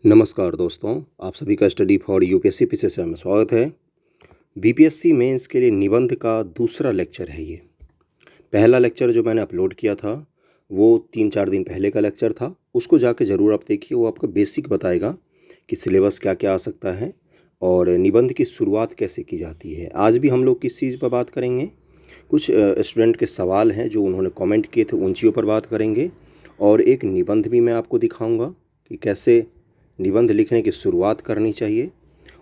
नमस्कार दोस्तों, आप सभी का स्टडी फॉर यूपीएससी फिर से में स्वागत है। बीपीएससी मेंस के लिए निबंध का दूसरा लेक्चर है ये। पहला लेक्चर जो मैंने अपलोड किया था वो 3-4 दिन पहले का लेक्चर था। उसको जाके ज़रूर आप देखिए, वो आपका बेसिक बताएगा कि सिलेबस क्या क्या आ सकता है और निबंध की शुरुआत कैसे की जाती है। आज भी हम लोग किस चीज़ पर बात करेंगे, कुछ स्टूडेंट के सवाल हैं जो उन्होंने कमेंट किए थे, उन चीज़ों पर बात करेंगे और एक निबंध भी मैं आपको दिखाऊंगा कि कैसे निबंध लिखने की शुरुआत करनी चाहिए।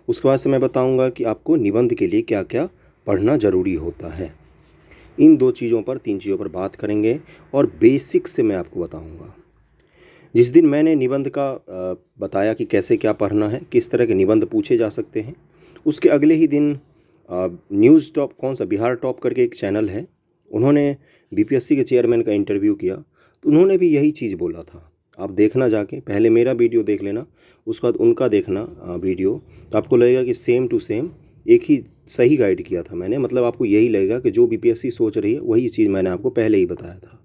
उसके बाद से मैं बताऊंगा कि आपको निबंध के लिए क्या क्या पढ़ना ज़रूरी होता है। इन 3 चीज़ों पर बात करेंगे और बेसिक से मैं आपको बताऊंगा। जिस दिन मैंने निबंध का बताया कि कैसे क्या पढ़ना है, किस तरह के निबंध पूछे जा सकते हैं, उसके अगले ही दिन न्यूज़ टॉप, कौन सा, बिहार टॉप करके एक चैनल है, उन्होंने बीपीएससी के चेयरमैन का इंटरव्यू किया तो उन्होंने भी यही चीज़ बोला था। आप देखना, जाके पहले मेरा वीडियो देख लेना, उसके बाद उनका देखना वीडियो, तो आपको लगेगा कि सेम टू सेम एक ही सही गाइड किया था मैंने। मतलब आपको यही लगेगा कि जो बीपीएससी सोच रही है वही चीज़ मैंने आपको पहले ही बताया था।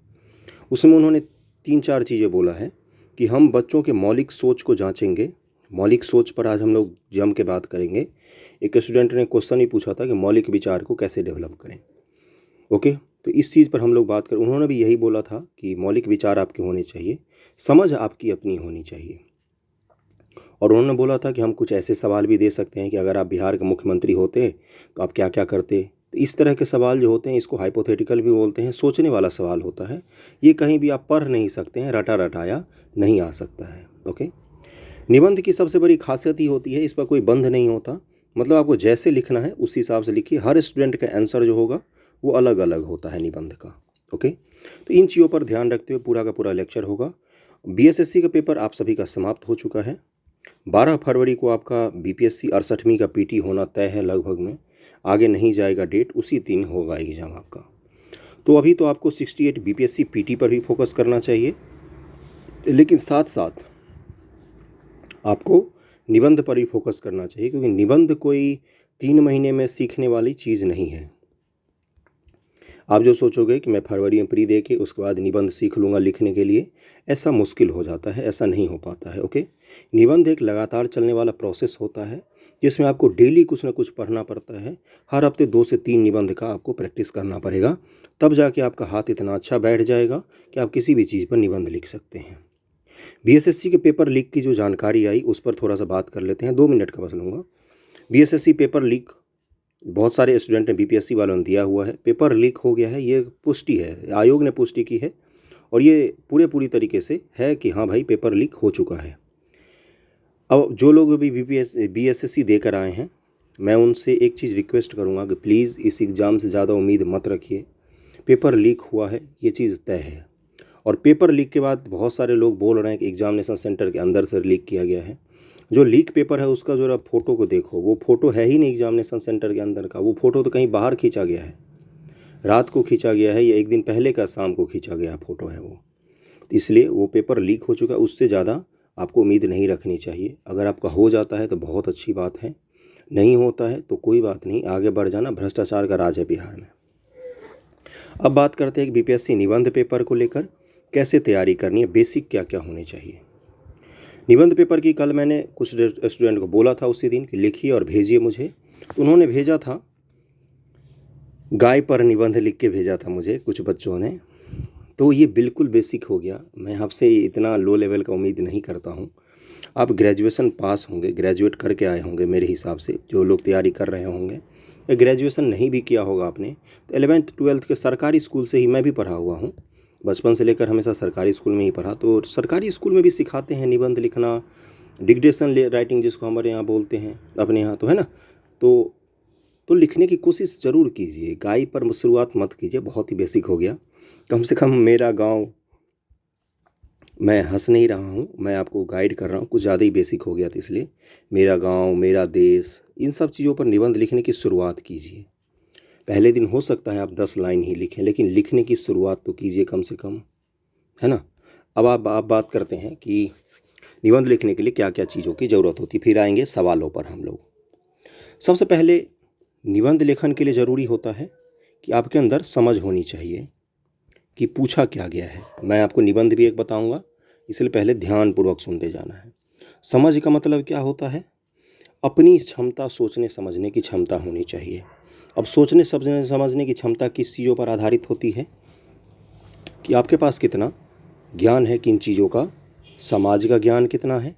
उसमें उन्होंने 3-4 चीज़ें बोला है कि हम बच्चों के मौलिक सोच को जांचेंगे। मौलिक सोच पर आज हम लोग जम के बात करेंगे। एक स्टूडेंट ने क्वेश्चन ही पूछा था कि मौलिक विचार को कैसे डेवलप करें। ओके, तो इस चीज़ पर हम लोग बात करें। उन्होंने भी यही बोला था कि मौलिक विचार आपके होने चाहिए, समझ आपकी अपनी होनी चाहिए। और उन्होंने बोला था कि हम कुछ ऐसे सवाल भी दे सकते हैं कि अगर आप बिहार के मुख्यमंत्री होते तो आप क्या क्या करते। तो इस तरह के सवाल जो होते हैं, इसको हाइपोथेटिकल भी बोलते हैं, सोचने वाला सवाल होता है। ये कहीं भी आप पढ़ नहीं सकते हैं, रटा रटाया नहीं आ सकता है। ओके, निबंध की सबसे बड़ी खासियत ही होती है, इस पर कोई बंध नहीं होता। मतलब आपको जैसे लिखना है उस हिसाब से लिखिए। हर स्टूडेंट का आंसर जो होगा वो अलग अलग होता है निबंध का। ओके, तो इन चीज़ों पर ध्यान रखते हुए पूरा का पूरा लेक्चर होगा। बीएसएससी का पेपर आप सभी का समाप्त हो चुका है। 12 फरवरी को आपका बीपीएससी 68वीं का पीटी होना तय है लगभग में। आगे नहीं जाएगा डेट, उसी दिन होगा एग्ज़ाम आपका। तो अभी तो आपको 68 बीपीएससी पीटी पर भी फोकस करना चाहिए, लेकिन साथ साथ आपको निबंध पर भी फोकस करना चाहिए, क्योंकि निबंध कोई 3 महीने में सीखने वाली चीज़ नहीं है। आप जो सोचोगे कि मैं फरवरी में प्री दे के उसके बाद निबंध सीख लूँगा लिखने के लिए, ऐसा मुश्किल हो जाता है, ऐसा नहीं हो पाता है। ओके, निबंध एक लगातार चलने वाला प्रोसेस होता है जिसमें आपको डेली कुछ ना कुछ पढ़ना पड़ता है। हर हफ्ते 2 से 3 निबंध का आपको प्रैक्टिस करना पड़ेगा, तब जाके आपका हाथ इतना अच्छा बैठ जाएगा कि आप किसी भी चीज़ पर निबंध लिख सकते हैं। बीएसएससी के पेपर लीक की जो जानकारी आई उस पर थोड़ा सा बात कर लेते हैं, 2 मिनट का बस लूँगा। बीएसएससी पेपर लीक बहुत सारे स्टूडेंट ने, बीपीएससी वालों ने दिया हुआ है, पेपर लीक हो गया है, ये पुष्टि है, आयोग ने पुष्टि की है और ये पूरी तरीके से है कि हाँ भाई पेपर लीक हो चुका है। अब जो लोग अभी बीएसएससी देकर आए हैं, मैं उनसे एक चीज़ रिक्वेस्ट करूँगा कि प्लीज़ इस एग्ज़ाम से ज़्यादा उम्मीद मत रखिए। पेपर लीक हुआ है, ये चीज़ तय है। और पेपर लीक के बाद बहुत सारे लोग बोल रहे हैं कि एग्जामिनेशन सेंटर के अंदर से लीक किया गया है। जो लीक पेपर है उसका जो आप फ़ोटो को देखो, वो फ़ोटो है ही नहीं एग्जामिनेशन सेंटर के अंदर का, वो फ़ोटो तो कहीं बाहर खींचा गया है, रात को खींचा गया है या एक दिन पहले का शाम को खींचा गया फ़ोटो है वो। तो इसलिए वो पेपर लीक हो चुका है, उससे ज़्यादा आपको उम्मीद नहीं रखनी चाहिए। अगर आपका हो जाता है तो बहुत अच्छी बात है, नहीं होता है तो कोई बात नहीं, आगे बढ़ जाना। भ्रष्टाचार का राज है बिहार में। अब बात करते हैं कि बीपीएससी निबंध पेपर को लेकर कैसे तैयारी करनी है, बेसिक क्या क्या होने चाहिए। निबंध पेपर की कल मैंने कुछ स्टूडेंट को बोला था उसी दिन कि लिखिए और भेजिए मुझे, तो उन्होंने भेजा था, गाय पर निबंध लिख के भेजा था मुझे कुछ बच्चों ने। तो ये बिल्कुल बेसिक हो गया। मैं आपसे इतना लो लेवल का उम्मीद नहीं करता हूँ। आप ग्रेजुएशन पास होंगे, ग्रेजुएट करके आए होंगे मेरे हिसाब से, जो लोग तैयारी कर रहे होंगे, या ग्रेजुएशन नहीं भी किया होगा आपने तो 11th-12th के सरकारी स्कूल से ही मैं भी पढ़ा हुआ हूँ। बचपन से लेकर हमेशा सरकारी स्कूल में ही पढ़ा, तो सरकारी स्कूल में भी सिखाते हैं निबंध लिखना, डिक्टेशन राइटिंग जिसको हमारे यहाँ बोलते हैं अपने यहाँ, तो है ना। तो लिखने की कोशिश ज़रूर कीजिए। गाय पर शुरुआत मत कीजिए, बहुत ही बेसिक हो गया। कम से कम मेरा गाँव, मैं हंस नहीं रहा हूँ, मैं आपको गाइड कर रहा हूँ, कुछ ज़्यादा ही बेसिक हो गया था, इसलिए मेरा गांव, मेरा देश, इन सब चीज़ों पर निबंध लिखने की शुरुआत कीजिए। पहले दिन हो सकता है आप 10 लाइन ही लिखें, लेकिन लिखने की शुरुआत तो कीजिए कम से कम, है ना। अब आप बात करते हैं कि निबंध लिखने के लिए क्या क्या चीज़ों की ज़रूरत होती है, फिर आएंगे सवालों पर हम लोग। सबसे पहले निबंध लेखन के लिए ज़रूरी होता है कि आपके अंदर समझ होनी चाहिए कि पूछा क्या गया है। मैं आपको निबंध भी एक बताऊंगा, इसलिए पहले ध्यानपूर्वक सुनते जाना है। समझ का मतलब क्या होता है? अपनी क्षमता, सोचने समझने की क्षमता होनी चाहिए। अब सोचने समझने की क्षमता किस चीज़ों पर आधारित होती है कि आपके पास कितना ज्ञान है किन चीज़ों का, समाज का ज्ञान कितना है,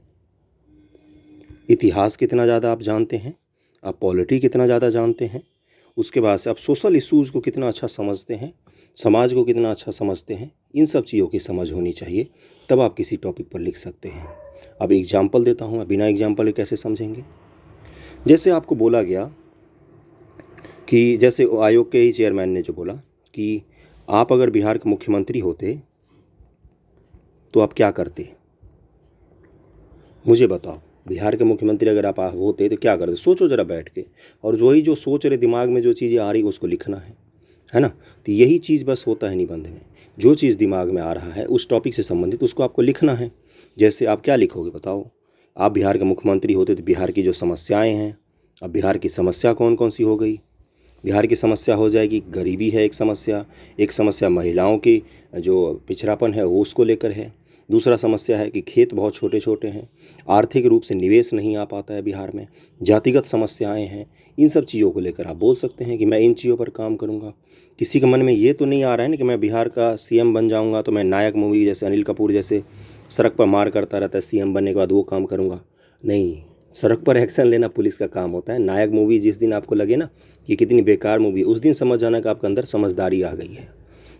इतिहास कितना ज़्यादा आप जानते हैं, आप पॉलिटी कितना ज़्यादा जानते हैं, उसके बाद से आप सोशल इश्यूज़ को कितना अच्छा समझते हैं, समाज को कितना अच्छा समझते हैं। इन सब चीज़ों की समझ होनी चाहिए, तब आप किसी टॉपिक पर लिख सकते हैं। अब एग्जाम्पल देता हूँ, बिना एग्जाम्पल के कैसे समझेंगे। जैसे आपको बोला गया कि जैसे आयोग के ही चेयरमैन ने जो बोला कि आप अगर बिहार के मुख्यमंत्री होते तो आप क्या करते? मुझे बताओ, बिहार के मुख्यमंत्री अगर आप होते तो क्या करते? सोचो ज़रा बैठ के, और वही जो सोच रहे दिमाग में जो चीज़ें आ रही उसको लिखना है ना। तो यही चीज़ बस होता है निबंध में, जो चीज़ दिमाग में आ रहा है उस टॉपिक से संबंधित उसको आपको लिखना है। जैसे आप क्या लिखोगे बताओ? आप बिहार के मुख्यमंत्री होते तो बिहार की जो समस्याएँ हैं, अब बिहार की समस्या कौन कौन सी हो गई? बिहार की समस्या हो जाएगी, गरीबी है एक समस्या महिलाओं की जो पिछड़ापन है वो उसको लेकर है। दूसरा समस्या है कि खेत बहुत छोटे छोटे हैं, आर्थिक रूप से निवेश नहीं आ पाता है बिहार में, जातिगत समस्याएं हैं। इन सब चीज़ों को लेकर आप बोल सकते हैं कि मैं इन चीज़ों पर काम करूंगा। किसी के मन में ये तो नहीं आ रहा है ना कि मैं बिहार का सीएम बन जाऊंगा तो मैं नायक मूवी जैसे अनिल कपूर जैसे सड़क पर मार करता रहता है, सीएम बनने के बाद वो काम करूंगा। नहीं, सड़क पर एक्शन लेना पुलिस का काम होता है। नायक मूवी जिस दिन आपको लगे ना कि कितनी बेकार मूवी, उस दिन समझ जाना कि आपके अंदर समझदारी आ गई है।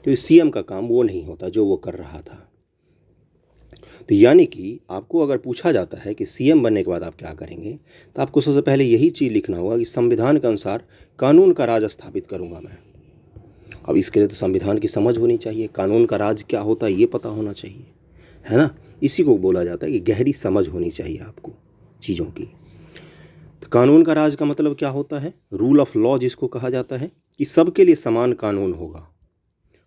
तो इस सीएम का काम वो नहीं होता जो वो कर रहा था। तो यानी कि आपको अगर पूछा जाता है कि सीएम बनने के बाद आप क्या करेंगे, तो आपको सबसे पहले यही चीज़ लिखना होगा कि संविधान के अनुसार कानून का राज स्थापित करूंगा मैं। अब इसके लिए तो संविधान की समझ होनी चाहिए, कानून का राज क्या होता है ये पता होना चाहिए, है ना। इसी को बोला जाता है कि गहरी समझ होनी चाहिए आपको चीज़ों की। तो कानून का राज का मतलब क्या होता है? रूल ऑफ लॉ जिसको कहा जाता है कि सबके लिए समान कानून होगा,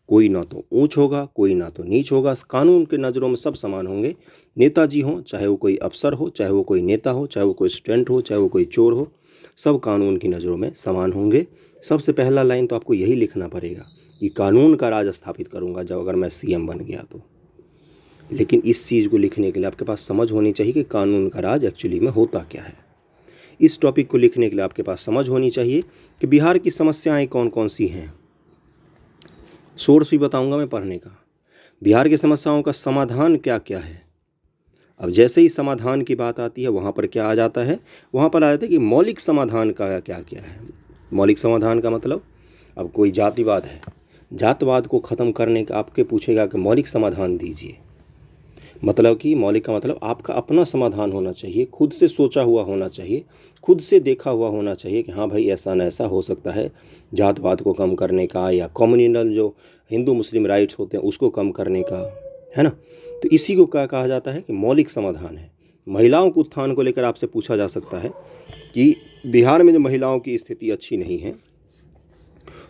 कोई ना तो ऊंच होगा कोई ना तो नीच होगा, कानून के नज़रों में सब समान होंगे। नेताजी हों, चाहे वो कोई अफसर हो, चाहे वो कोई नेता हो, चाहे वो कोई स्टूडेंट हो, चाहे वो कोई चोर हो, सब कानून की नज़रों में समान होंगे। सबसे पहला लाइन तो आपको यही लिखना पड़ेगा कि कानून का राज स्थापित करूंगा जब अगर मैं सीएम बन गया तो। लेकिन इस चीज़ को लिखने के लिए आपके पास समझ होनी चाहिए कि कानून का राज एक्चुअली में होता क्या है। इस टॉपिक को लिखने के लिए आपके पास समझ होनी चाहिए कि बिहार की समस्याएं कौन कौन सी हैं। सोर्स भी बताऊंगा मैं पढ़ने का। बिहार की समस्याओं का समाधान क्या क्या है। अब जैसे ही समाधान की बात आती है वहाँ पर क्या आ जाता है? वहाँ पर आ जाता है कि मौलिक समाधान का क्या क्या है। मौलिक समाधान का मतलब, अब कोई जातिवाद है, जातवाद को ख़त्म करने का आपके पूछेगा कि मौलिक समाधान दीजिए। मतलब कि मौलिक का मतलब आपका अपना समाधान होना चाहिए, खुद से सोचा हुआ होना चाहिए, खुद से देखा हुआ होना चाहिए कि हाँ भाई ऐसा न ऐसा हो सकता है जातवाद को कम करने का, या कम्युनल जो हिंदू मुस्लिम राइट्स होते हैं उसको कम करने का, है ना। तो इसी को क्या कहा जाता है कि मौलिक समाधान है। महिलाओं के उत्थान को लेकर आपसे पूछा जा सकता है कि बिहार में जो महिलाओं की स्थिति अच्छी नहीं है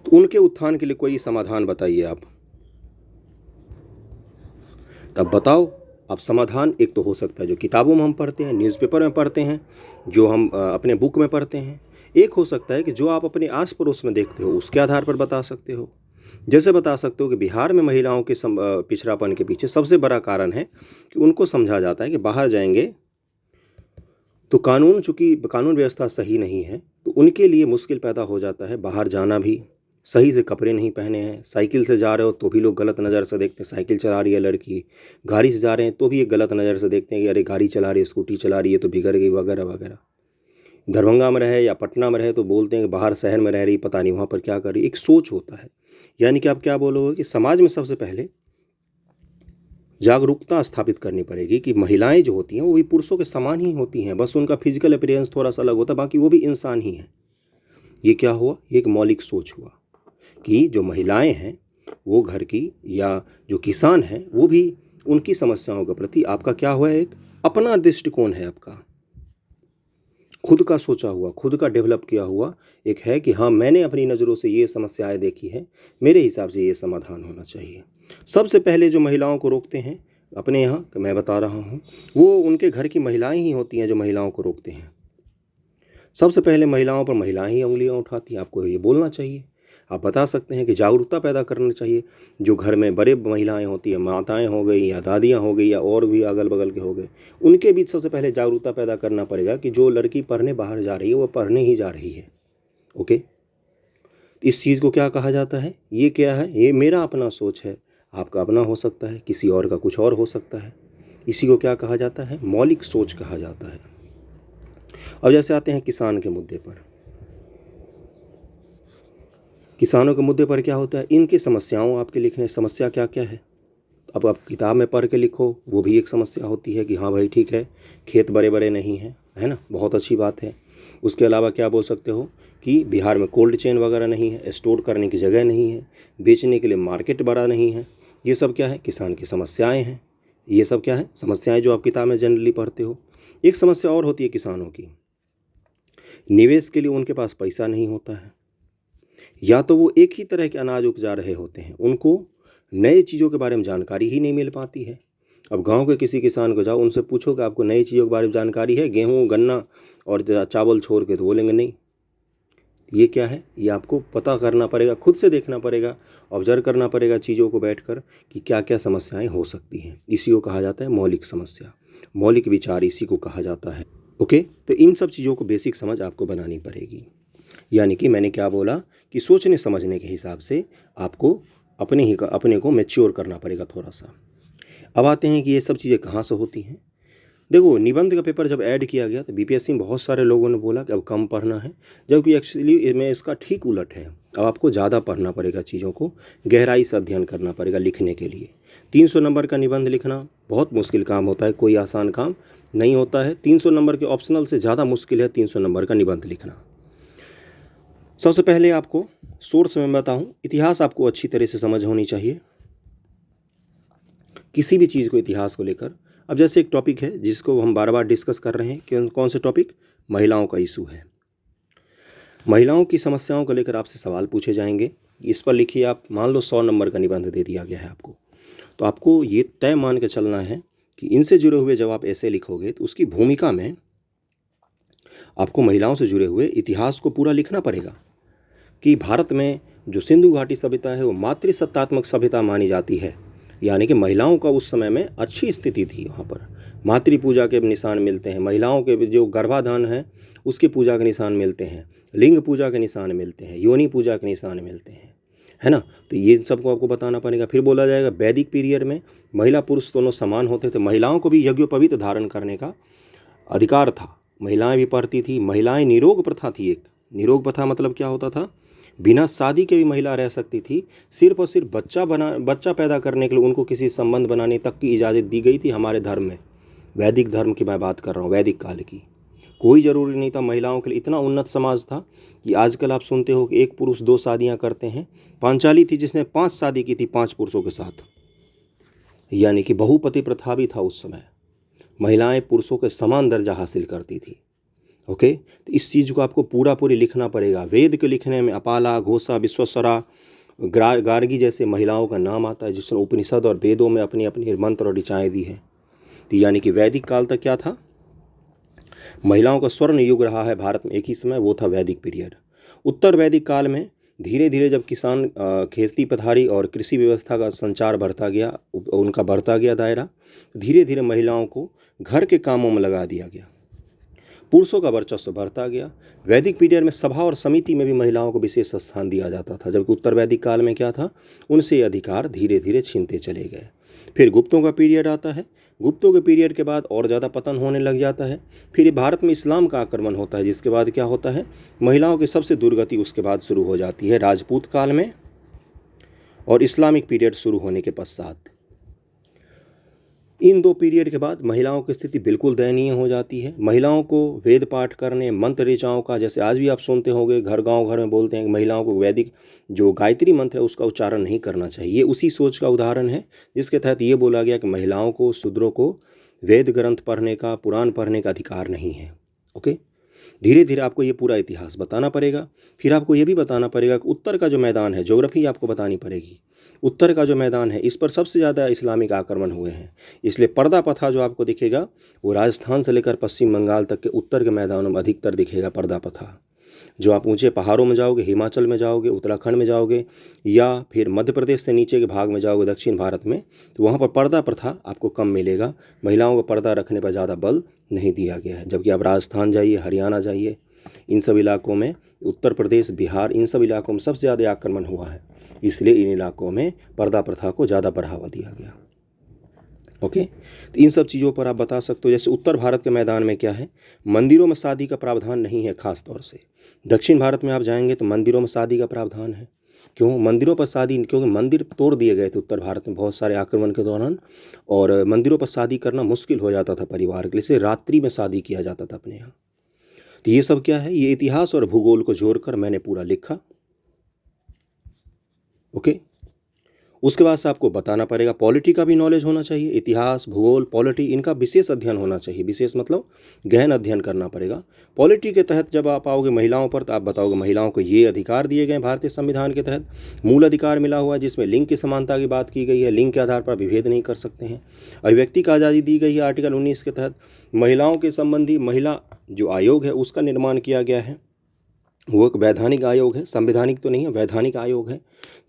तो उनके उत्थान के लिए कोई समाधान बताइए आप। तब बताओ। अब समाधान एक तो हो सकता है जो किताबों में हम पढ़ते हैं, न्यूज़पेपर में पढ़ते हैं, जो हम अपने बुक में पढ़ते हैं। एक हो सकता है कि जो आप अपने आस पड़ोस में देखते हो उसके आधार पर बता सकते हो। जैसे बता सकते हो कि बिहार में महिलाओं के पिछड़ापन के पीछे सबसे बड़ा कारण है कि उनको समझा जाता है कि बाहर जाएंगे तो चूँकि कानून व्यवस्था सही नहीं है तो उनके लिए मुश्किल पैदा हो जाता है बाहर जाना भी। सही से कपड़े नहीं पहने हैं, साइकिल से जा रहे हो तो भी लोग गलत नज़र से देखते हैं, साइकिल चला रही है लड़की, गाड़ी से जा रहे हैं तो भी एक गलत नज़र से देखते हैं कि अरे गाड़ी चला रही है, स्कूटी चला रही है तो बिगड़ गई, वगैरह वगैरह। दरभंगा में रहे या पटना में रहे तो बोलते हैं कि बाहर शहर में रह रही, पता नहीं वहाँ पर क्या कर रही। एक सोच होता है। यानी कि आप क्या बोलोगे कि समाज में सबसे पहले जागरूकता स्थापित करनी पड़ेगी कि महिलाएं जो होती हैं वो भी पुरुषों के समान ही होती हैं, बस उनका फिजिकल अपीयरेंस थोड़ा सा अलग होता है, बाकी वो भी इंसान ही हैं। ये क्या हुआ? ये एक मौलिक सोच हुआ कि जो महिलाएं हैं वो घर की, या जो किसान हैं वो भी, उनकी समस्याओं के प्रति आपका क्या हुआ? एक अपना दृष्टिकोण है आपका, खुद का सोचा हुआ, खुद का डेवलप किया हुआ एक है कि हाँ मैंने अपनी नज़रों से ये समस्याएं देखी है, मेरे हिसाब से ये समाधान होना चाहिए। सबसे पहले जो महिलाओं को रोकते हैं अपने यहाँ, मैं बता रहा हूँ, वो उनके घर की महिलाएं ही होती हैं जो महिलाओं को रोकते हैं। सबसे पहले महिलाओं पर महिलाएं ही उंगलियां उठाती हैं, आपको ये बोलना चाहिए। आप बता सकते हैं कि जागरूकता पैदा करनी चाहिए। जो घर में बड़े महिलाएं होती हैं, माताएं हो गई या दादियां हो गई या और भी अगल बगल के हो गए, उनके बीच सबसे पहले जागरूकता पैदा करना पड़ेगा कि जो लड़की पढ़ने बाहर जा रही है वो पढ़ने ही जा रही है। ओके, इस चीज़ को क्या कहा जाता है? ये क्या है? ये मेरा अपना सोच है, आपका अपना हो सकता है, किसी और का कुछ और हो सकता है। इसी को क्या कहा जाता है? मौलिक सोच कहा जाता है। अब जैसे आते हैं किसान के मुद्दे पर। किसानों के मुद्दे पर क्या होता है? इनकी समस्याओं आपके लिखने, समस्या क्या क्या है। अब आप किताब में पढ़ के लिखो, वो भी एक समस्या होती है कि हाँ भाई ठीक है, खेत बड़े बड़े नहीं हैं, है ना, बहुत अच्छी बात है। उसके अलावा क्या बोल सकते हो कि बिहार में कोल्ड चेन वगैरह नहीं है, स्टोर करने की जगह नहीं है, बेचने के लिए मार्केट बड़ा नहीं है। ये सब क्या है? किसान की समस्याएं हैं। ये सब क्या है? समस्याएं जो आप किताब में जनरली पढ़ते हो। एक समस्या और होती है किसानों की, निवेश के लिए उनके पास पैसा नहीं होता है, या तो वो एक ही तरह के अनाज उपजा रहे होते हैं, उनको नए चीज़ों के बारे में जानकारी ही नहीं मिल पाती है। अब गांव के किसी किसान को जाओ, उनसे पूछो कि आपको नई चीज़ों के बारे में जानकारी है, गेहूं गन्ना और चावल छोड़ के, तो बोलेंगे नहीं। ये क्या है? ये आपको पता करना पड़ेगा, खुद से देखना पड़ेगा, ऑब्जर्व करना पड़ेगा चीज़ों को बैठकर कि क्या क्या समस्याएं हो सकती हैं। इसी को कहा जाता है मौलिक समस्या, मौलिक विचार इसी को कहा जाता है। ओके, तो इन सब चीज़ों को बेसिक समझ आपको बनानी पड़ेगी। यानी कि मैंने क्या बोला कि सोचने समझने के हिसाब से आपको अपने को मैच्योर करना पड़ेगा थोड़ा सा। अब आते हैं कि ये सब चीज़ें कहाँ से होती हैं। देखो, निबंध का पेपर जब ऐड किया गया तो बीपीएससी में बहुत सारे लोगों ने बोला कि अब कम पढ़ना है, जबकि एक्चुअली में इसका ठीक उलट है। अब आपको ज़्यादा पढ़ना पड़ेगा, चीज़ों को गहराई से अध्ययन करना पड़ेगा लिखने के लिए। 300 नंबर का निबंध लिखना बहुत मुश्किल काम होता है, कोई आसान काम नहीं होता है। 300 नंबर के ऑप्शनल से ज़्यादा मुश्किल है 300 नंबर का निबंध लिखना। सबसे पहले आपको सोर्स में बताऊं, इतिहास आपको अच्छी तरह से समझ होनी चाहिए, किसी भी चीज़ को इतिहास को लेकर। अब जैसे एक टॉपिक है जिसको हम बार बार डिस्कस कर रहे हैं कि कौन से टॉपिक? महिलाओं का इशू है। महिलाओं की समस्याओं को लेकर आपसे सवाल पूछे जाएंगे, इस पर लिखिए आप। मान लो 100 नंबर का निबंध दे दिया गया है आपको, तो आपको ये तय मान के चलना है कि इनसे जुड़े हुए जब आप ऐसे लिखोगे तो उसकी भूमिका में आपको महिलाओं से जुड़े हुए इतिहास को पूरा लिखना पड़ेगा कि भारत में जो सिंधु घाटी सभ्यता है वो मातृसत्तात्मक सभ्यता मानी जाती है। यानी कि महिलाओं का उस समय में अच्छी स्थिति थी, वहाँ पर मातृ पूजा के निशान मिलते हैं, महिलाओं के जो गर्भाधान है उसकी पूजा के निशान मिलते हैं, लिंग पूजा के निशान मिलते हैं, योनि पूजा के निशान मिलते हैं, है ना। तो ये सबको आपको बताना पड़ेगा। फिर बोला जाएगा वैदिक पीरियड में महिला पुरुष दोनों समान होते थे, महिलाओं को भी यज्ञोपवीत धारण करने का अधिकार था, महिलाएं भी पढ़ती थी। महिलाएं निरोग प्रथा थी एक, निरोग प्रथा मतलब क्या होता था? बिना शादी के भी महिला रह सकती थी, सिर्फ और सिर्फ बच्चा पैदा करने के लिए उनको किसी संबंध बनाने तक की इजाज़त दी गई थी हमारे धर्म में। वैदिक धर्म की मैं बात कर रहा हूँ, वैदिक काल की। कोई ज़रूरी नहीं था महिलाओं के लिए, इतना उन्नत समाज था कि आजकल आप सुनते हो कि एक पुरुष 2 शादियाँ करते हैं। पांचाली थी जिसने 5 शादी की थी 5 पुरुषों के साथ, यानी कि बहुपति प्रथा भी था उस समय। महिलाएं पुरुषों के समान दर्जा हासिल करती थी। ओके, तो इस चीज़ को आपको पूरी लिखना पड़ेगा। वेद के लिखने में अपाला, घोषा, विश्वस्वरा, गार्गी जैसे महिलाओं का नाम आता है, जिसने उपनिषद और वेदों में अपनी अपनी मंत्र और ऋचाएँ दी हैं। तो यानी कि वैदिक काल तक क्या था? महिलाओं का स्वर्ण युग रहा है भारत में एक ही समय, वो था वैदिक पीरियड। उत्तर वैदिक काल में धीरे धीरे जब किसान खेती पथारी और कृषि व्यवस्था का संचार बढ़ता गया, उनका बढ़ता गया दायरा, धीरे धीरे महिलाओं को घर के कामों में लगा दिया गया, पुरुषों का वर्चस्व बढ़ता गया। वैदिक पीरियड में सभा और समिति में भी महिलाओं को विशेष स्थान दिया जाता था, जबकि उत्तर वैदिक काल में क्या था? उनसे ये अधिकार धीरे धीरे छीनते चले गए। फिर गुप्तों का पीरियड आता है, गुप्तों के पीरियड के बाद और ज़्यादा पतन होने लग जाता है। फिर भारत में इस्लाम का आक्रमण होता है, जिसके बाद क्या होता है? महिलाओं की सबसे दुर्गति उसके बाद शुरू हो जाती है राजपूत काल में और इस्लामिक पीरियड शुरू होने के पश्चात। इन 2 पीरियड के बाद महिलाओं की स्थिति बिल्कुल दयनीय हो जाती है। महिलाओं को वेद पाठ करने, मंत्र ऋचाओं का, जैसे आज भी आप सुनते होंगे घर गांव घर में बोलते हैं कि महिलाओं को वैदिक जो गायत्री मंत्र है उसका उच्चारण नहीं करना चाहिए। ये उसी सोच का उदाहरण है जिसके तहत ये बोला गया कि महिलाओं को, शूद्रों को वेद ग्रंथ पढ़ने का, पुराण पढ़ने का अधिकार नहीं है। ओके, धीरे धीरे आपको ये पूरा इतिहास बताना पड़ेगा। फिर आपको ये भी बताना पड़ेगा कि उत्तर का जो मैदान है, ज्योग्राफी आपको बतानी पड़ेगी। उत्तर का जो मैदान है इस पर सबसे ज़्यादा इस्लामिक आक्रमण हुए हैं, इसलिए पर्दा प्रथा जो आपको दिखेगा वो राजस्थान से लेकर पश्चिम बंगाल तक के उत्तर के मैदानों में अधिकतर दिखेगा पर्दा प्रथा। जो आप ऊंचे पहाड़ों में जाओगे, हिमाचल में जाओगे, उत्तराखंड में जाओगे, या फिर मध्य प्रदेश से नीचे के भाग में जाओगे दक्षिण भारत में, तो वहाँ पर पर्दा प्रथा आपको कम मिलेगा। महिलाओं को पर्दा रखने पर ज़्यादा बल नहीं दिया गया है। जबकि आप राजस्थान जाइए, हरियाणा जाइए, इन सब इलाकों में, उत्तर प्रदेश, बिहार, इन सब इलाकों में सबसे ज़्यादा आक्रमण हुआ है, इसलिए इन इलाकों में पर्दा प्रथा को ज़्यादा बढ़ावा दिया गया। ओके, तो इन सब चीज़ों पर आप बता सकते हो। जैसे उत्तर भारत के मैदान में क्या है, मंदिरों में शादी का प्रावधान नहीं है खास तौर से। दक्षिण भारत में आप जाएंगे तो मंदिरों में शादी का प्रावधान है। क्यों मंदिरों पर शादी? क्योंकि मंदिर तोड़ दिए गए थे उत्तर भारत में बहुत सारे आक्रमण के दौरान, और मंदिरों पर शादी करना मुश्किल हो जाता था परिवार के लिए, इसलिए रात्रि में शादी किया जाता था अपने यहाँ। तो ये सब क्या है, ये इतिहास और भूगोल को जोड़कर मैंने पूरा लिखा। ओके, उसके बाद से आपको बताना पड़ेगा, पॉलिटी का भी नॉलेज होना चाहिए। इतिहास, भूगोल, पॉलिटी, इनका विशेष अध्ययन होना चाहिए। विशेष मतलब गहन अध्ययन करना पड़ेगा। पॉलिटी के तहत जब आप आओगे महिलाओं पर, तो आप बताओगे महिलाओं को ये अधिकार दिए गए भारतीय संविधान के तहत, मूल अधिकार मिला हुआ है जिसमें लिंग की समानता की बात की गई है, लिंग के आधार पर विभेद नहीं कर सकते हैं, अभिव्यक्ति का आज़ादी दी गई है आर्टिकल 19 के तहत, महिलाओं के संबंधी महिला जो आयोग है उसका निर्माण किया गया है, वो एक वैधानिक आयोग है, संवैधानिक तो नहीं है, वैधानिक आयोग है,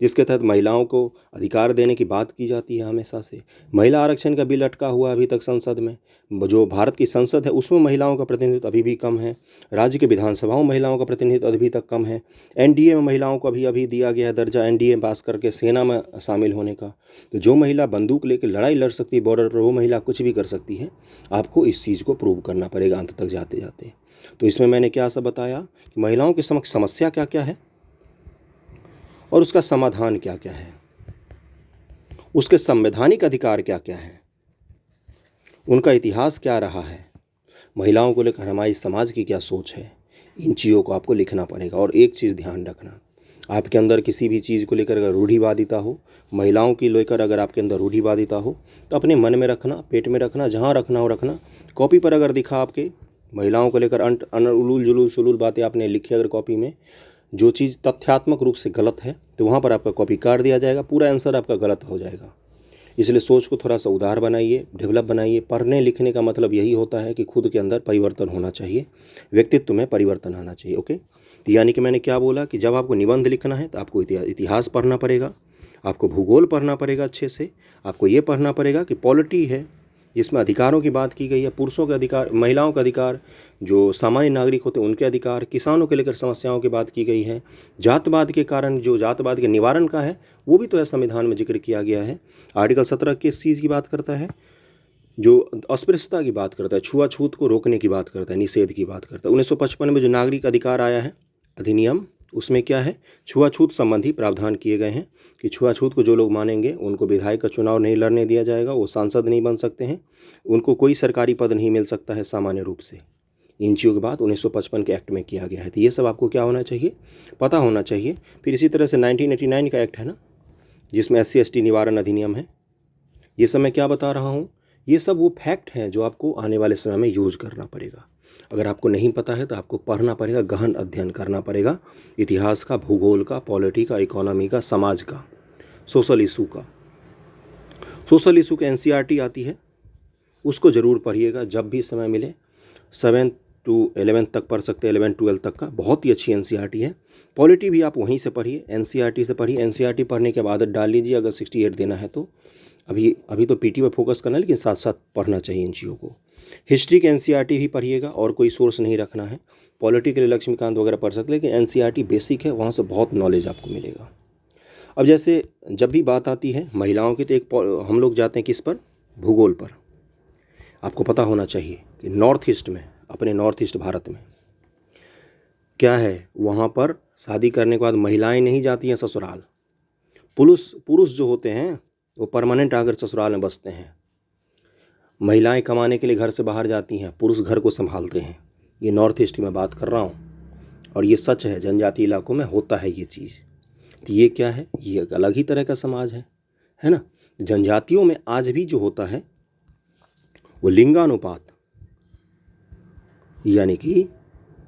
जिसके तहत महिलाओं को अधिकार देने की बात की जाती है हमेशा से। महिला आरक्षण का बिल अटका हुआ है अभी तक संसद में। जो भारत की संसद है उसमें महिलाओं का प्रतिनिधित्व अभी भी कम है। राज्य के विधानसभाओं में महिलाओं का प्रतिनिधित्व अभी तक कम है। एनडीए में महिलाओं को अभी दिया गया है दर्जा, एनडीए पास करके सेना में शामिल होने का। तो जो महिला बंदूक लेकर लड़ाई लड़ सकती है बॉर्डर पर, वो महिला कुछ भी कर सकती है। आपको इस चीज़ को प्रूव करना पड़ेगा अंत तक जाते जाते। तो इसमें मैंने क्या सब बताया कि महिलाओं के समक्ष समस्या क्या क्या है और उसका समाधान क्या क्या है, उसके संवैधानिक अधिकार क्या क्या है, उनका इतिहास क्या रहा है, महिलाओं को लेकर हमारे समाज की क्या सोच है। इन चीज़ों को आपको लिखना पड़ेगा। और एक चीज़ ध्यान रखना, आपके अंदर किसी भी चीज़ को लेकर अगर रूढ़िवादिता हो, महिलाओं की लेकर अगर आपके अंदर रूढ़िवादिता हो, तो अपने मन में रखना, पेट में रखना, जहाँ रखना हो रखना। कॉपी पर अगर दिखा आपके महिलाओं को लेकर उलूल जुलूल सुलूल बातें आपने लिखी अगर कॉपी में, जो चीज़ तथ्यात्मक रूप से गलत है, तो वहाँ पर आपका कॉपी काट दिया जाएगा, पूरा आंसर आपका गलत हो जाएगा। इसलिए सोच को थोड़ा सा उदार बनाइए, डेवलप बनाइए। पढ़ने लिखने का मतलब यही होता है कि खुद के अंदर परिवर्तन होना चाहिए, व्यक्तित्व में परिवर्तन आना चाहिए। ओके, तो यानी कि मैंने क्या बोला कि जब आपको निबंध लिखना है तो आपको इतिहास पढ़ना पड़ेगा, आपको भूगोल पढ़ना पड़ेगा अच्छे से, आपको ये पढ़ना पड़ेगा कि पॉलिटी है जिसमें अधिकारों की बात की गई है, पुरुषों के अधिकार, महिलाओं के अधिकार, जो सामान्य नागरिक होते हैं उनके अधिकार, किसानों के लेकर समस्याओं की बात की गई है, जातवाद के कारण जो जातवाद के निवारण का है वो भी तो है संविधान में जिक्र किया गया है। आर्टिकल 17 किस चीज़ की बात करता है, जो अस्पृश्यता की बात करता है, छुआछूत को रोकने की बात करता है, निषेध की बात करता है। 1955 में जो नागरिक अधिकार आया है अधिनियम, उसमें क्या है, छुआछूत संबंधी प्रावधान किए गए हैं कि छुआछूत को जो लोग मानेंगे उनको विधायक का चुनाव नहीं लड़ने दिया जाएगा, वो सांसद नहीं बन सकते हैं, उनको कोई सरकारी पद नहीं मिल सकता है सामान्य रूप से। इन चीज़ों की बात 1955 के एक्ट में किया गया है। तो ये सब आपको क्या होना चाहिए, पता होना चाहिए। फिर इसी तरह से 1989 का एक्ट है ना, जिसमें SC/ST निवारण अधिनियम है। ये सब मैं क्या बता रहा हूँ, ये सब वो फैक्ट हैं जो आपको आने वाले समय में यूज करना पड़ेगा। अगर आपको नहीं पता है तो आपको पढ़ना पड़ेगा, गहन अध्ययन करना पड़ेगा, इतिहास का, भूगोल का, पॉलिटी का, इकोनॉमी का, समाज का, सोशल इशू का। सोशल इशू की NCERT आती है, उसको ज़रूर पढ़िएगा जब भी समय मिले। 7th to 11th तक पढ़ सकते हैं, 11th 12th तक का बहुत ही अच्छी NCERT है। पॉलिटी भी आप वहीं से पढ़िए, NCERT से पढ़िए। NCERT पढ़ने के बाद डाल लीजिए अगर 68 देना है तो। अभी तो PT पर फोकस करना है, लेकिन साथ साथ पढ़ना चाहिए इन चीज़ों को। हिस्ट्री के NCERT ही पढ़िएगा और कोई सोर्स नहीं रखना है। पॉलिटी के लिए लक्ष्मीकांत वगैरह पढ़ सकते हैं, लेकिन NCERT बेसिक है, वहाँ से बहुत नॉलेज आपको मिलेगा। अब जैसे जब भी बात आती है महिलाओं की, तो हम लोग जाते हैं किस पर, भूगोल पर। आपको पता होना चाहिए कि नॉर्थ ईस्ट में, अपने नॉर्थ ईस्ट भारत में क्या है, वहाँ पर शादी करने के बाद महिलाएं नहीं जाती हैं ससुराल। पुरुष जो होते हैं वो परमानेंट आकर ससुराल में बसते हैं। महिलाएं कमाने के लिए घर से बाहर जाती हैं, पुरुष घर को संभालते हैं। ये नॉर्थ ईस्ट की मैं बात कर रहा हूँ और ये सच है, जनजातीय इलाकों में होता है ये चीज़। तो ये क्या है, ये एक अलग ही तरह का समाज है ना। जनजातियों में आज भी जो होता है वो लिंगानुपात, यानी कि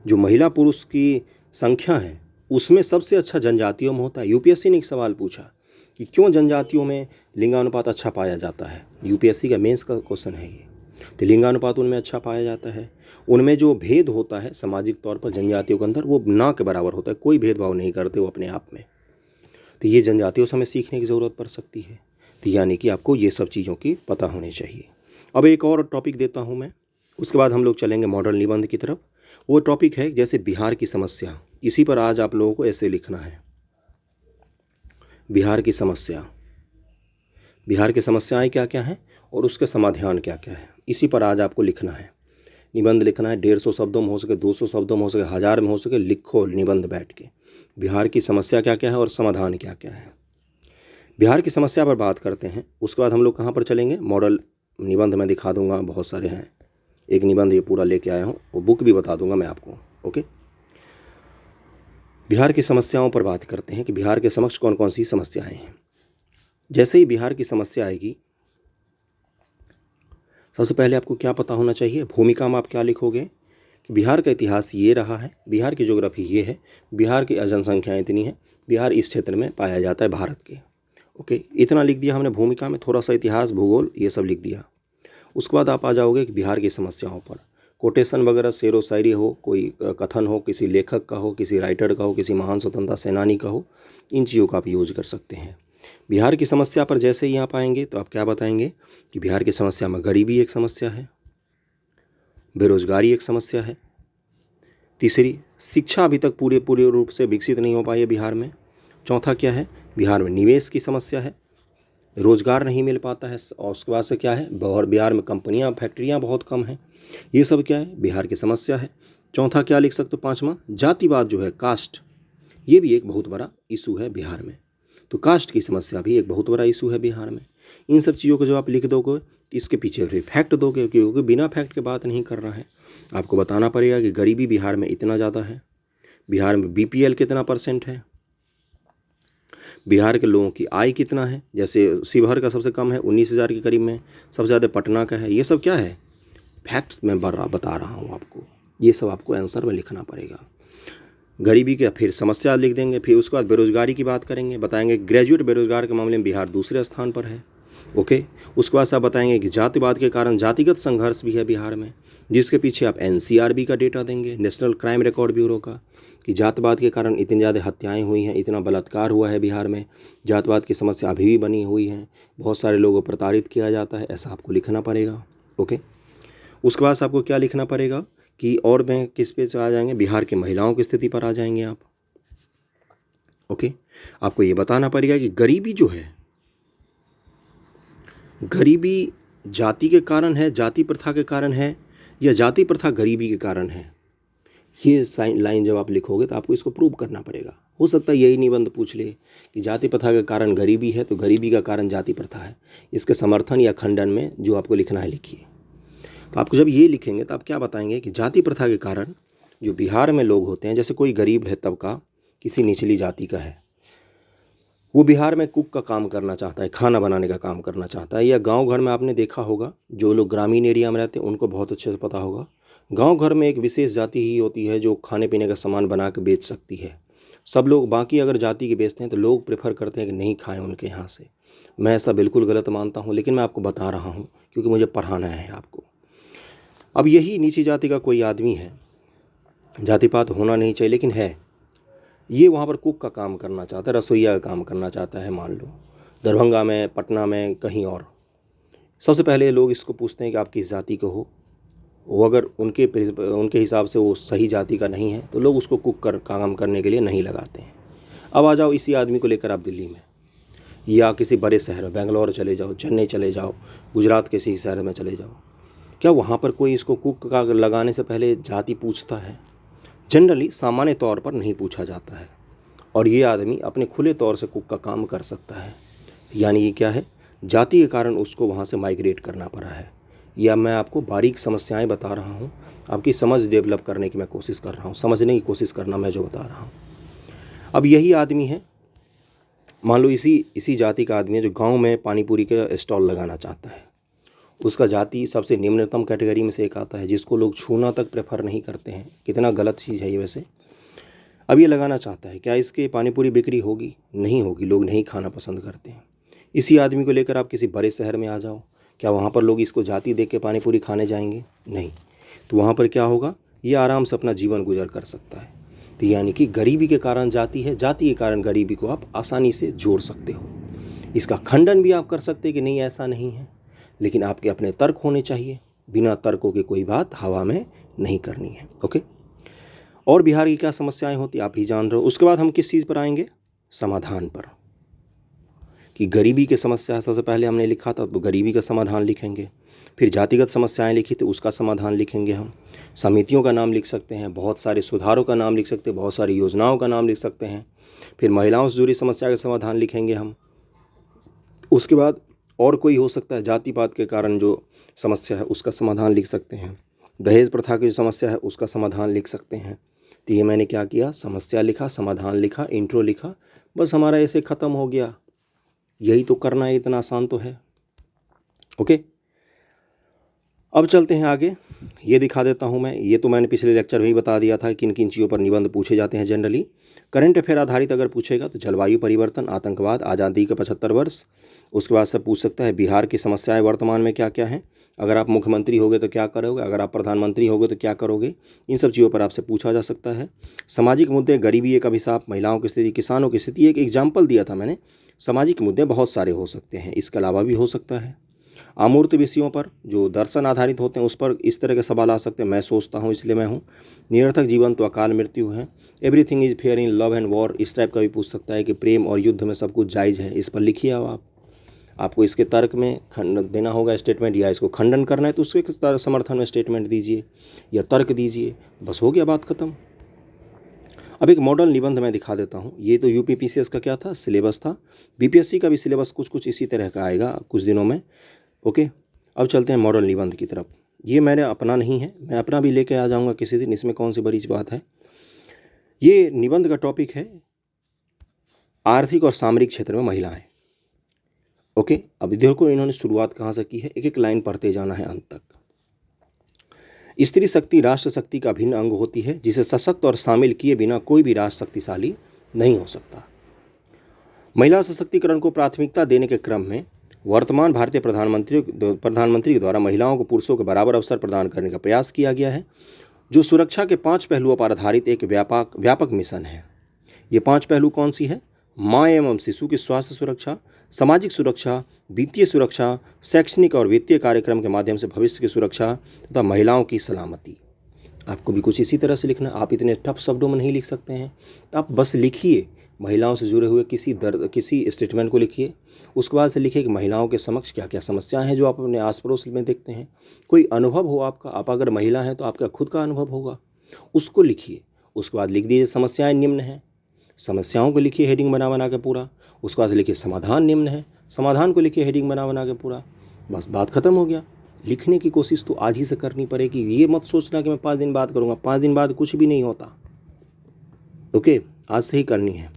जो महिला पुरुष की संख्या है उसमें सबसे अच्छा जनजातियों में होता है। UPSC ने एक सवाल पूछा कि क्यों जनजातियों में लिंगानुपात अच्छा पाया जाता है। UPSC का मेंस का क्वेश्चन है ये। तो लिंगानुपात उनमें अच्छा पाया जाता है। उनमें जो भेद होता है सामाजिक तौर पर जनजातियों के अंदर, वो ना के बराबर होता है, कोई भेदभाव नहीं करते वो अपने आप में। तो ये जनजातियों से हमें सीखने की ज़रूरत पड़ सकती है। तो यानी कि आपको ये सब चीज़ों की पता होनी चाहिए। अब एक और टॉपिक देता हूँ मैं, उसके बाद हम लोग चलेंगे मॉडल निबंध की तरफ। वो टॉपिक है जैसे बिहार की समस्या। इसी पर आज आप लोगों को ऐसे लिखना है, बिहार की समस्या। बिहार की समस्याएं क्या क्या हैं और उसके समाधान क्या क्या है, इसी पर आज आपको लिखना है। निबंध लिखना है, 150 शब्दों में हो सके, 200 शब्दों में हो सके, 1000 में हो सके, लिखो निबंध बैठ के। बिहार की समस्या क्या क्या है और समाधान क्या क्या है। बिहार की समस्या पर बात करते हैं, उसके बाद हम लोग कहाँ पर चलेंगे, मॉडल निबंध मैं दिखा दूंगा, बहुत सारे हैं। एक निबंध ये पूरा लेके आया हूँ, वो बुक भी बता दूंगा मैं आपको। ओके, बिहार की समस्याओं पर बात करते हैं कि बिहार के समक्ष कौन कौन सी समस्याएं हैं। जैसे ही बिहार की समस्या आएगी, सबसे पहले आपको क्या पता होना चाहिए, भूमिका में आप क्या लिखोगे कि बिहार का इतिहास ये रहा है, बिहार की ज्योग्राफी ये है, बिहार की जनसंख्या इतनी है, बिहार इस क्षेत्र में पाया जाता है भारत के। ओके, इतना लिख दिया हमने भूमिका में, थोड़ा सा इतिहास भूगोल ये सब लिख दिया। उसके बाद आप आ जाओगे कि बिहार की समस्याओं पर कोटेशन वगैरह, शेर व शायरी हो, कोई कथन हो, किसी लेखक का हो, किसी राइटर का हो, किसी महान स्वतंत्रता सेनानी का हो, इन चीज़ों का आप यूज कर सकते हैं। बिहार की समस्या पर जैसे ही आप आएंगे तो आप क्या बताएंगे कि बिहार की समस्या में गरीबी एक समस्या है, बेरोजगारी एक समस्या है, तीसरी शिक्षा अभी तक पूरे रूप से विकसित नहीं हो पाई है बिहार में, चौथा क्या है, बिहार में निवेश की समस्या है, रोजगार नहीं मिल पाता है, और उसके बाद से क्या है, और बिहार में कंपनियां फैक्ट्रियां बहुत कम हैं। ये सब क्या है, बिहार की समस्या है। चौथा क्या लिख सकते हो, पांचवा जातिवाद जो है, कास्ट, ये भी एक बहुत बड़ा इशू है बिहार में। तो कास्ट की समस्या भी एक बहुत बड़ा इशू है बिहार में। इन सब चीज़ों को जो आप लिख दोगे, इसके पीछे फिर फैक्ट दोगे, क्योंकि बिना फैक्ट के बात नहीं करना है। आपको बताना पड़ेगा कि गरीबी बिहार में इतना ज़्यादा है, बिहार में बीपीएल कितना % है, बिहार के लोगों की आय कितना है। जैसे शिवहर का सबसे कम है 19,000 के करीब में, सबसे ज़्यादा पटना का है। ये सब क्या है, फैक्ट्स मैं बता रहा हूँ आपको, ये सब आपको आंसर में लिखना पड़ेगा। गरीबी के फिर समस्या लिख देंगे, फिर उसके बाद बेरोजगारी की बात करेंगे, बताएंगे ग्रेजुएट बेरोजगार के मामले में बिहार दूसरे स्थान पर है। ओके, उसके बाद से आप बताएंगे कि जातिवाद के कारण जातिगत संघर्ष भी है बिहार में, जिसके पीछे आप एनसीआरबी का डेटा देंगे, नेशनल क्राइम रिकॉर्ड ब्यूरो का, कि जातिवाद के कारण इतनी ज़्यादा हत्याएं हुई हैं, इतना बलात्कार हुआ है बिहार में, जातिवाद की समस्या अभी भी बनी हुई है, बहुत सारे लोगों को प्रताड़ित किया जाता है, ऐसा आपको लिखना पड़ेगा। ओके, उसके बाद आपको क्या लिखना पड़ेगा कि, और मैं किस पे आ जाएंगे, बिहार की महिलाओं की स्थिति पर आ जाएंगे आप। ओके, आपको ये बताना पड़ेगा कि गरीबी जो है, गरीबी जाति के कारण है, जाति प्रथा के कारण है, या जाति प्रथा गरीबी के कारण है। ये लाइन जब आप लिखोगे तो आपको इसको प्रूव करना पड़ेगा। हो सकता है यही निबंध पूछ ले कि जाति प्रथा के कारण गरीबी है तो गरीबी का कारण जाति प्रथा है। इसके समर्थन या खंडन में जो आपको लिखना है लिखिए। तो आपको जब ये लिखेंगे तो आप क्या बताएंगे कि जाति प्रथा के कारण जो बिहार में लोग होते हैं, जैसे कोई गरीब है तबका, किसी निचली जाति का है, वो बिहार में कुक का काम करना चाहता है, खाना बनाने का काम करना चाहता है, या गांव घर में आपने देखा होगा, जो लोग ग्रामीण एरिया में रहते हैं उनको बहुत अच्छे से पता होगा, गांव घर में एक विशेष जाति ही होती है जो खाने पीने का सामान बना के बेच सकती है। सब लोग बाकी अगर जाति के बेचते हैं तो लोग प्रेफर करते हैं कि नहीं खाएं उनके यहाँ से। मैं ऐसा बिल्कुल गलत मानता हूँ, लेकिन मैं आपको बता रहा हूँ क्योंकि मुझे पढ़ाना है आपको। अब यही नीची जाति का कोई आदमी है, जातिपात होना नहीं चाहिए लेकिन है, ये वहाँ पर कुक का काम करना चाहता है, रसोइया का काम करना चाहता है, मान लो दरभंगा में, पटना में, कहीं और। सबसे पहले लोग इसको पूछते हैं कि आप किस जाति के हो। वो अगर उनके हिसाब से वो सही जाति का नहीं है तो लोग उसको काम करने के लिए नहीं लगाते हैं। अब आ जाओ इसी आदमी को लेकर आप दिल्ली में या किसी बड़े शहर में, बेंगलोर चले जाओ, चेन्नई चले जाओ, गुजरात के किसी शहर में चले जाओ, क्या वहाँ पर कोई इसको कुक का लगाने से पहले जाति पूछता है? जनरली सामान्य तौर पर नहीं पूछा जाता है, और ये आदमी अपने खुले तौर से कुक का काम कर सकता है। यानी ये क्या है, जाति के कारण उसको वहाँ से माइग्रेट करना पड़ा है। या मैं आपको बारीक समस्याएं बता रहा हूँ, आपकी समझ डेवलप करने की मैं कोशिश कर रहा हूँ, समझने की कोशिश करना मैं जो बता रहा हूँ। अब यही आदमी है, मान लो इसी जाति का आदमी है जो गांव में पानी पूरी का स्टॉल लगाना चाहता है। उसका जाति सबसे निम्नतम कैटेगरी में से एक आता है, जिसको लोग छूना तक प्रेफर नहीं करते हैं। कितना गलत चीज़ है ये वैसे। अब ये लगाना चाहता है, क्या इसके पानी पूरी बिक्री होगी? नहीं होगी, लोग नहीं खाना पसंद करते हैं। इसी आदमी को लेकर आप किसी बड़े शहर में आ जाओ, क्या वहाँ पर लोग इसको जाति देख के पानी पूरी खाने जाएंगे? नहीं। तो वहाँ पर क्या होगा, ये आराम से अपना जीवन गुजर कर सकता है। तो यानी कि गरीबी के कारण जाति है, जाति के कारण गरीबी को आप आसानी से जोड़ सकते हो। इसका खंडन भी आप कर सकते हैं कि नहीं ऐसा नहीं है, लेकिन आपके अपने तर्क होने चाहिए। बिना तर्कों के कोई बात हवा में नहीं करनी है। ओके। और बिहार की क्या समस्याएं होती आप ही जान रहे हो। उसके बाद हम किस चीज़ पर आएंगे, समाधान पर, कि गरीबी की समस्या सबसे पहले हमने लिखा था तो गरीबी का समाधान लिखेंगे। फिर जातिगत समस्याएं लिखी तो उसका समाधान लिखेंगे हम। समितियों का नाम लिख सकते हैं, बहुत सारे सुधारों का नाम लिख सकते हैं, बहुत सारी योजनाओं का नाम लिख सकते हैं। फिर महिलाओं से जुड़ी समस्या का समाधान लिखेंगे हम। उसके बाद और कोई हो सकता है, जाति पात के कारण जो समस्या है उसका समाधान लिख सकते हैं। दहेज प्रथा की जो समस्या है उसका समाधान लिख सकते हैं। तो ये मैंने क्या किया, समस्या लिखा, समाधान लिखा, इंट्रो लिखा, बस हमारा ऐसे ख़त्म हो गया। यही तो करना है, इतना आसान तो है। ओके, अब चलते हैं आगे। ये दिखा देता हूँ मैं, ये तो मैंने पिछले लेक्चर में ही बता दिया था किन किन चीज़ों पर निबंध पूछे जाते हैं जनरली। करंट अफेयर आधारित अगर पूछेगा तो जलवायु परिवर्तन, आतंकवाद, आज़ादी के 75 वर्ष। उसके बाद से पूछ सकता है बिहार की समस्याएं वर्तमान में क्या क्या हैं, अगर आप मुख्यमंत्री होगे तो क्या करोगे, अगर आप प्रधानमंत्री होगे तो क्या करोगे। इन सब चीज़ों पर आपसे पूछा जा सकता है। सामाजिक मुद्दे, गरीबी एक अभिशाप, महिलाओं की स्थिति, किसानों की स्थिति, एक एग्जाम्पल दिया था मैंने। सामाजिक मुद्दे बहुत सारे हो सकते हैं, इसके अलावा भी हो सकता है। अमूर्त विषयों पर जो दर्शन आधारित होते हैं उस पर इस तरह के सवाल आ सकते हैं, मैं सोचता हूँ इसलिए मैं हूँ। निरर्थक जीवन तो अकाल मृत्यु है। Everything is fair in love and war, इस टाइप का भी पूछ सकता है कि प्रेम और युद्ध में सब कुछ जायज़ है। इस पर लिखिए आप। आपको इसके तर्क में खंडन देना होगा स्टेटमेंट, या इसको खंडन करना है तो उसके समर्थन में स्टेटमेंट दीजिए या तर्क दीजिए, बस हो गया, बात खत्म। अब एक मॉडल निबंध मैं दिखा देता हूँ। ये तो यूपीपीसीएस का क्या था, सिलेबस था। बीपीएससी का भी सिलेबस कुछ कुछ इसी तरह का आएगा कुछ दिनों में। ओके, अब चलते हैं मॉडल निबंध की तरफ। ये मेरे अपना नहीं है, मैं अपना भी लेके आ जाऊँगा किसी दिन, इसमें कौन सी बड़ी बात है। ये निबंध का टॉपिक है आर्थिक और सामरिक क्षेत्र में महिलाएं। ओके, अब देखो इन्होंने शुरुआत कहाँ से की है, एक एक लाइन पढ़ते जाना है अंत तक। स्त्री शक्ति राष्ट्र शक्ति का भिन्न अंग होती है, जिसे सशक्त और शामिल किए बिना कोई भी राष्ट्र शक्तिशाली नहीं हो सकता। महिला सशक्तिकरण को प्राथमिकता देने के क्रम में वर्तमान भारतीय प्रधानमंत्री के द्वारा महिलाओं को पुरुषों के बराबर अवसर प्रदान करने का प्रयास किया गया है, जो सुरक्षा के 5 पहलुओं पर आधारित एक व्यापक मिशन है। ये 5 पहलू कौन सी है, माँ एवं शिशु की स्वास्थ्य सुरक्षा, सामाजिक सुरक्षा, वित्तीय सुरक्षा, शैक्षणिक और वित्तीय कार्यक्रम के माध्यम से भविष्य की सुरक्षा तथा महिलाओं की सलामती। आपको भी कुछ इसी तरह से लिखना, आप इतने टफ शब्दों में नहीं लिख सकते हैं, आप बस लिखिए महिलाओं से जुड़े हुए किसी स्टेटमेंट को लिखिए। उसके बाद से लिखिए कि महिलाओं के समक्ष क्या क्या समस्याएं हैं जो आप अपने आस पड़ोस में देखते हैं। कोई अनुभव हो आपका, आप अगर महिला हैं तो आपका खुद का अनुभव होगा, उसको लिखिए। उसके बाद लिख दीजिए समस्याएं निम्न हैं, समस्याओं को लिखिए हेडिंग बना के पूरा। उसके बाद से लिखिए समाधान निम्न है, समाधान को लिखिए हेडिंग बना के पूरा, बस बात खत्म हो गया। लिखने की कोशिश तो आज ही से करनी पड़ेगी। ये मत सोचना कि मैं 5 दिन बाद करूँगा, 5 दिन बाद कुछ भी नहीं होता। ओके, आज से ही करनी है।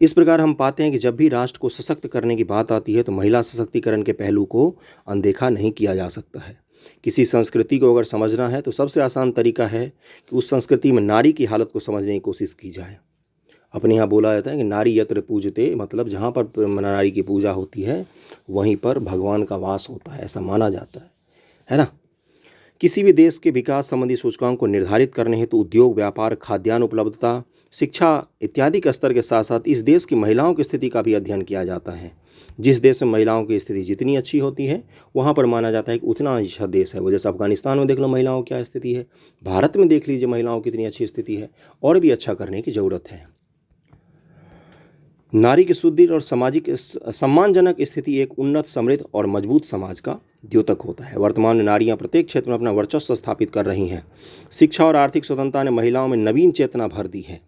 इस प्रकार हम पाते हैं कि जब भी राष्ट्र को सशक्त करने की बात आती है तो महिला सशक्तिकरण के पहलू को अनदेखा नहीं किया जा सकता है। किसी संस्कृति को अगर समझना है तो सबसे आसान तरीका है कि उस संस्कृति में नारी की हालत को समझने की कोशिश की जाए। अपने यहाँ बोला जाता है कि नारी यत्र पूजते, मतलब जहाँ पर नारी की पूजा होती है वहीं पर भगवान का वास होता है, ऐसा माना जाता है ना। किसी भी देश के विकास संबंधी सूचकांक को निर्धारित करने हेतु उद्योग, व्यापार, खाद्यान्न उपलब्धता, शिक्षा इत्यादि के स्तर के साथ साथ इस देश की महिलाओं की स्थिति का भी अध्ययन किया जाता है। जिस देश में महिलाओं की स्थिति जितनी अच्छी होती है वहाँ पर माना जाता है कि उतना अच्छा देश है वो। जैसे अफगानिस्तान में देख लो महिलाओं की क्या स्थिति है, भारत में देख लीजिए महिलाओं की कितनी अच्छी स्थिति है, और भी अच्छा करने की ज़रूरत है। नारी की सुदृढ़ और सामाजिक सम्मानजनक स्थिति एक उन्नत, समृद्ध और मजबूत समाज का द्योतक होता है। वर्तमान में नारियां प्रत्येक क्षेत्र में अपना वर्चस्व स्थापित कर रही हैं। शिक्षा और आर्थिक स्वतंत्रता ने महिलाओं में नवीन चेतना भर दी है।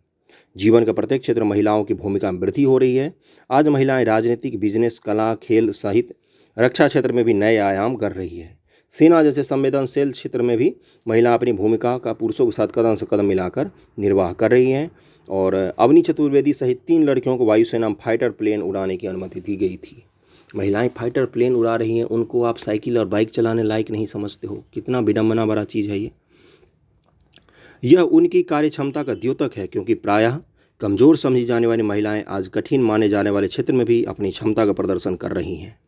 जीवन के प्रत्येक क्षेत्र में महिलाओं की भूमिका में वृद्धि हो रही है। आज महिलाएं राजनीतिक, बिजनेस, कला, खेल, साहित्य, रक्षा क्षेत्र में भी नए आयाम कर रही है। सेना जैसे संवेदनशील क्षेत्र में भी महिला अपनी भूमिका का पुरुषों के साथ कदम से कदम मिलाकर निर्वाह कर रही हैं। और अवनी चतुर्वेदी सहित 3 लड़कियों को वायुसेना में फाइटर प्लेन उड़ाने की अनुमति दी गई थी। महिलाएं फाइटर प्लेन उड़ा रही हैं, उनको आप साइकिल और बाइक चलाने लायक नहीं समझते हो। कितना विडंबना भरा चीज़ है ये। यह उनकी कार्यक्षमता का द्योतक है, क्योंकि प्रायः कमज़ोर समझी जाने वाली महिलाएं आज कठिन माने जाने वाले क्षेत्र में भी अपनी क्षमता का प्रदर्शन कर रही हैं।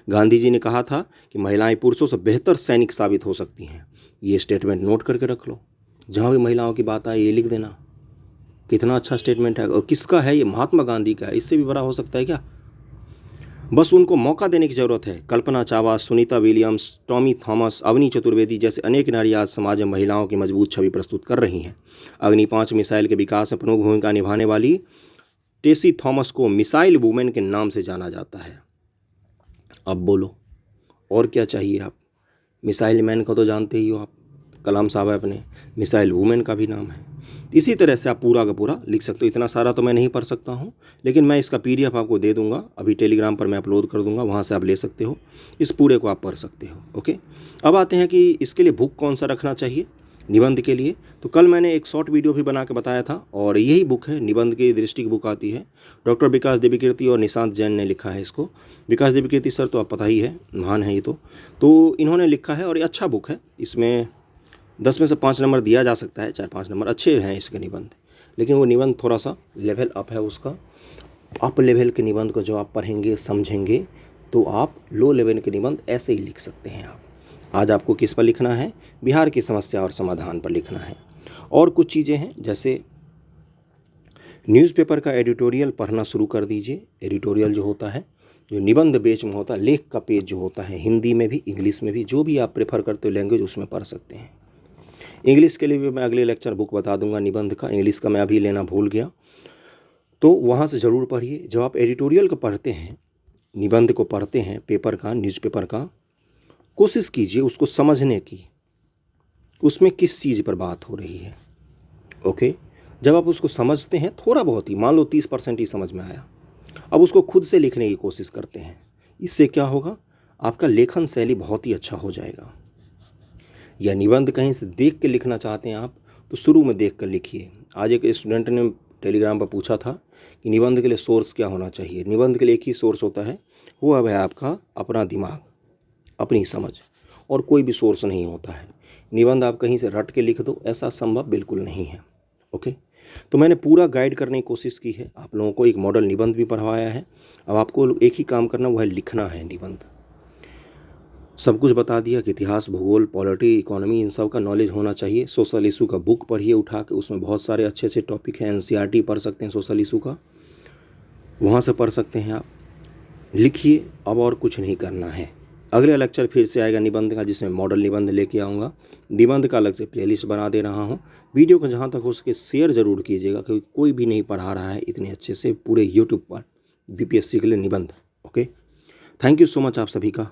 गांधी जी ने कहा था कि महिलाएं पुरुषों से बेहतर सैनिक साबित हो सकती हैं। ये स्टेटमेंट नोट करके रख लो, जहाँ भी महिलाओं की बात आए ये लिख देना। कितना अच्छा स्टेटमेंट है, और किसका है ये? महात्मा गांधी का है। इससे भी बड़ा हो सकता है क्या? बस उनको मौका देने की ज़रूरत है। Kalpana Chawla, Sunita Williams, Tommy Thomas, Avani Chaturvedi जैसे अनेक नारी आज समाज में महिलाओं की मजबूत छवि प्रस्तुत कर रही हैं। अग्नि 5 मिसाइल के विकास में प्रमुख भूमिका निभाने वाली टेसी थॉमस को मिसाइल वुमेन के नाम से जाना जाता है। अब बोलो और क्या चाहिए? आप मिसाइल मैन को तो जानते ही हो, आप कलाम साहब है अपने, मिसाइल वुमेन का भी नाम है। इसी तरह से आप पूरा का पूरा लिख सकते हो। इतना सारा तो मैं नहीं पढ़ सकता हूँ, लेकिन मैं इसका PDF आपको दे दूंगा, अभी टेलीग्राम पर मैं अपलोड कर दूंगा, वहाँ से आप ले सकते हो। इस पूरे को आप पढ़ सकते हो। ओके, अब आते हैं कि इसके लिए बुक कौन सा रखना चाहिए निबंध के लिए। तो कल मैंने एक शॉर्ट वीडियो भी बना के बताया था, और यही बुक है, निबंध की दृष्टि की बुक आती है। डॉक्टर विकास देवीकीर्ति और निशांत जैन ने लिखा है इसको। विकास देवीकीर्ति सर तो आप पता ही है, महान है ये तो इन्होंने लिखा है, और ये अच्छा बुक है। इसमें 10 में से 5 नंबर दिया जा सकता है, 4-5 नंबर अच्छे हैं इसके निबंध, लेकिन वो निबंध थोड़ा सा लेवल अप है उसका। अप लेवल के निबंध को जो आप पढ़ेंगे समझेंगे तो आप लो लेवल के निबंध ऐसे ही लिख सकते हैं। आप आज आपको किस पर लिखना है? बिहार की समस्या और समाधान पर लिखना है। और कुछ चीज़ें हैं, जैसे न्यूज़पेपर का एडिटोरियल पढ़ना शुरू कर दीजिए। एडिटोरियल जो होता है, जो निबंध पेज में होता है, लेख का पेज जो होता है, हिंदी में भी इंग्लिश में भी, जो भी आप प्रेफर करते हो लैंग्वेज, उसमें पढ़ सकते हैं। इंग्लिश के लिए भी मैं अगले लेक्चर बुक बता दूंगा निबंध का। इंग्लिश का मैं अभी लेना भूल गया, तो वहाँ से ज़रूर पढ़िए। जब आप एडिटोरियल को पढ़ते हैं, निबंध को पढ़ते हैं, पेपर का, न्यूज़पेपर का, कोशिश कीजिए उसको समझने की, उसमें किस चीज़ पर बात हो रही है। ओके, जब आप उसको समझते हैं, थोड़ा बहुत ही, मान लो 30% ही समझ में आया, अब उसको खुद से लिखने की कोशिश करते हैं। इससे क्या होगा? आपका लेखन शैली बहुत ही अच्छा हो जाएगा। या निबंध कहीं से देख के लिखना चाहते हैं आप, तो शुरू में देख कर लिखिए। आज एक स्टूडेंट ने टेलीग्राम पर पूछा था कि निबंध के लिए सोर्स क्या होना चाहिए। निबंध के लिए एक ही सोर्स होता है, वो है आपका अपना दिमाग, अपनी समझ, और कोई भी सोर्स नहीं होता है। निबंध आप कहीं से रट के लिख दो, ऐसा संभव बिल्कुल नहीं है। ओके, तो मैंने पूरा गाइड करने की कोशिश की है। आप लोगों को एक मॉडल निबंध भी पढ़वाया है। अब आपको एक ही काम करना, वो है लिखना है निबंध। सब कुछ बता दिया कि इतिहास, भूगोल, पॉलिटी, इकोनॉमी, इन सब का नॉलेज होना चाहिए। सोशल इशू का बुक पढ़िए उठा के, उसमें बहुत सारे अच्छे अच्छे टॉपिक हैं। NCERT पढ़ सकते हैं सोशल इशू का, वहाँ से पढ़ सकते हैं आप। लिखिए, अब और कुछ नहीं करना है। अगले लेक्चर फिर से आएगा निबंध का, जिसमें मॉडल निबंध लेके आऊँगा। निबंध का अलग से प्लेलिस्ट बना दे रहा हूँ। वीडियो को जहाँ तक हो सके शेयर ज़रूर कीजिएगा, क्योंकि कोई भी नहीं पढ़ा रहा है इतने अच्छे से पूरे यूट्यूब पर BPSC के लिए निबंध। Okay, thank you so much आप सभी का।